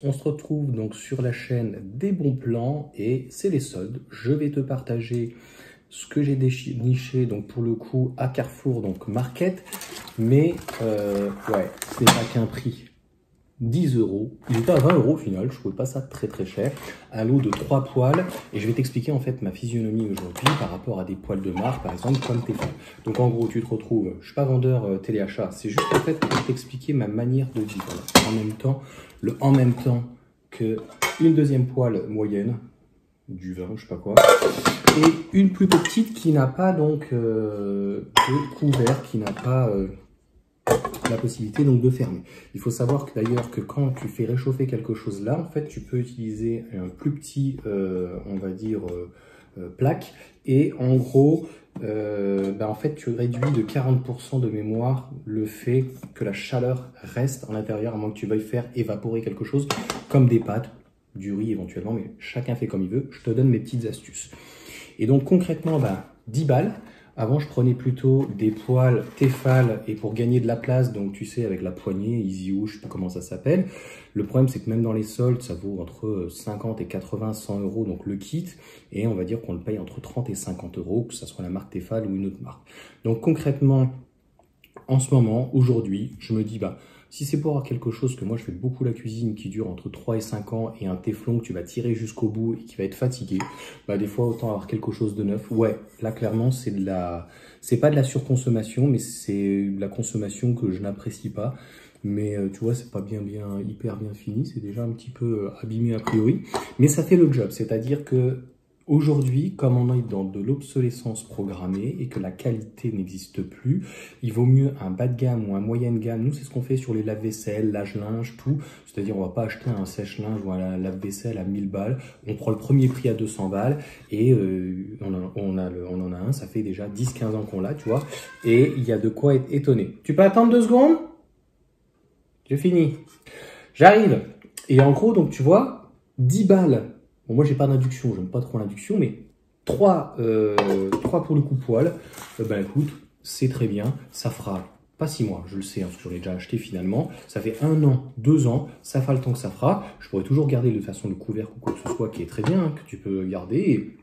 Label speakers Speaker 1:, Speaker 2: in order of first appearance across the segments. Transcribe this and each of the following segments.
Speaker 1: On se retrouve donc sur la chaîne des bons plans et c'est les soldes. Je vais te partager ce que j'ai déniché donc pour le coup à Carrefour, donc Market, mais ouais, ce n'est pas qu'un prix. 10 €. Il était à 20 € au final, je trouvais pas ça très cher. Un lot de 3 poils et je vais t'expliquer en fait ma physionomie aujourd'hui par rapport à des poils de marque par exemple comme Tefal. Donc en gros tu te retrouves, je suis pas vendeur téléachat, c'est juste en fait pour t'expliquer ma manière de vivre. En même temps que une deuxième poêle moyenne, du 20, je sais pas quoi, et une plus petite qui n'a pas donc de couvert, qui n'a pas la possibilité donc de fermer. Il faut savoir que d'ailleurs que quand tu fais réchauffer quelque chose là, en fait tu peux utiliser un plus petit, on va dire, plaque, et en gros, en fait tu réduis de 40% de mémoire le fait que la chaleur reste en l'intérieur, à moins que tu veuilles faire évaporer quelque chose comme des pâtes, du riz éventuellement, mais chacun fait comme il veut. Je te donne mes petites astuces. Et donc concrètement, 10 balles. Avant, je prenais plutôt des poils Tefal et pour gagner de la place, donc tu sais, avec la poignée, EasyOo, je sais pas comment ça s'appelle. Le problème, c'est que même dans les soldes, ça vaut entre 50 et 80, 100 €, donc le kit. Et on va dire qu'on le paye entre 30 et 50 €, que ce soit la marque Tefal ou une autre marque. Donc concrètement, en ce moment, aujourd'hui, je me dis, si c'est pour avoir quelque chose que moi je fais beaucoup la cuisine qui dure entre 3 et 5 ans et un téflon que tu vas tirer jusqu'au bout et qui va être fatigué, des fois autant avoir quelque chose de neuf. Ouais, là clairement c'est pas de la surconsommation, mais c'est de la consommation que je n'apprécie pas. Mais tu vois, c'est pas hyper bien fini, c'est déjà un petit peu abîmé a priori. Mais ça fait le job, c'est-à-dire que aujourd'hui, comme on est dans de l'obsolescence programmée et que la qualité n'existe plus, il vaut mieux un bas de gamme ou un moyen de gamme. Nous, c'est ce qu'on fait sur les lave-vaisselle, lave-linge, tout. C'est-à-dire, on va pas acheter un sèche-linge ou un lave-vaisselle à 1000 balles. On prend le premier prix à 200 balles et on en a un, ça fait déjà 10-15 ans qu'on l'a, tu vois. Et il y a de quoi être étonné. Tu peux attendre 2 secondes? J'ai fini. J'arrive. Et en gros, donc tu vois, 10 balles. Bon, moi, j'ai pas d'induction, j'aime pas trop l'induction, mais 3 pour le coup poil, écoute, c'est très bien, ça fera pas 6 mois, je le sais, parce que j'en ai déjà acheté finalement, ça fait 1 an, 2 ans, ça fera le temps que ça fera, je pourrais toujours garder de toute façon le couvercle ou quoi que ce soit, qui est très bien, que tu peux garder,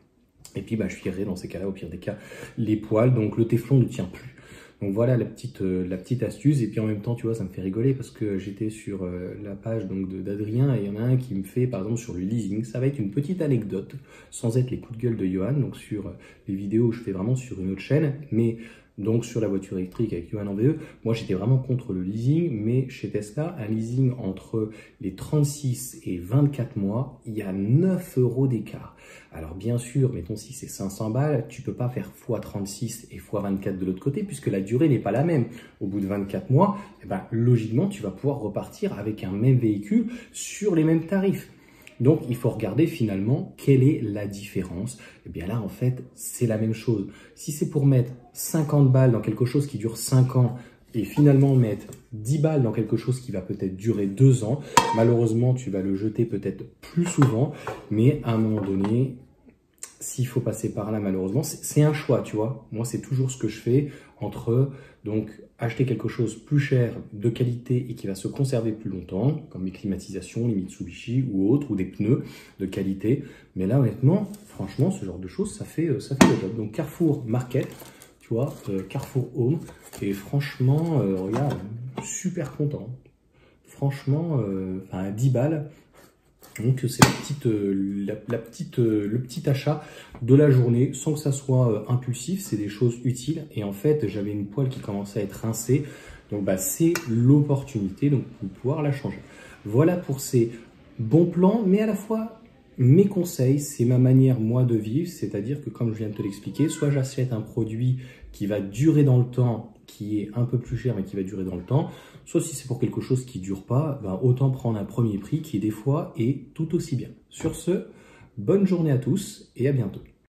Speaker 1: et puis je virerai dans ces cas-là, au pire des cas, les poils, donc le téflon ne tient plus. Donc voilà la petite astuce. Et puis en même temps, tu vois, ça me fait rigoler parce que j'étais sur la page d'Adrien et il y en a un qui me fait, par exemple, sur le leasing. Ça va être une petite anecdote, sans être les coups de gueule de Johan. Donc sur les vidéos, je fais vraiment sur une autre chaîne, mais donc sur la voiture électrique avec Johan en VE. Moi, j'étais vraiment contre le leasing, mais chez Tesla, un leasing entre les 36 et 24 mois, il y a 9 € d'écart. Alors bien sûr, mettons si c'est 500 balles, tu peux pas faire x36 et x24 de l'autre côté puisque la durée n'est pas la même. Au bout de 24 mois, logiquement, tu vas pouvoir repartir avec un même véhicule sur les mêmes tarifs. Donc, il faut regarder finalement quelle est la différence. Et bien là, en fait, c'est la même chose. Si c'est pour mettre 50 balles dans quelque chose qui dure 5 ans et finalement mettre 10 balles dans quelque chose qui va peut-être durer 2 ans, malheureusement, tu vas le jeter peut-être plus souvent, mais à un moment donné, s'il faut passer par là, malheureusement, c'est un choix, tu vois. Moi, c'est toujours ce que je fais entre donc acheter quelque chose plus cher, de qualité et qui va se conserver plus longtemps, comme les climatisations, les Mitsubishi ou autres, ou des pneus de qualité. Mais là, honnêtement, franchement, ce genre de choses, ça fait le job. Donc Carrefour Market, tu vois, Carrefour Home, et franchement, regarde, super content. Franchement, à 10 balles. Donc c'est le petit achat de la journée sans que ça soit impulsif, c'est des choses utiles. Et en fait, j'avais une poêle qui commençait à être rincée, donc c'est l'opportunité donc de pouvoir la changer. Voilà pour ces bons plans, mais à la fois mes conseils, c'est ma manière moi de vivre, c'est-à-dire que comme je viens de te l'expliquer, soit j'achète un produit qui va durer dans le temps, qui est un peu plus cher mais qui va durer dans le temps, soit si c'est pour quelque chose qui ne dure pas, autant prendre un premier prix qui des fois est tout aussi bien. Sur ce, bonne journée à tous et à bientôt.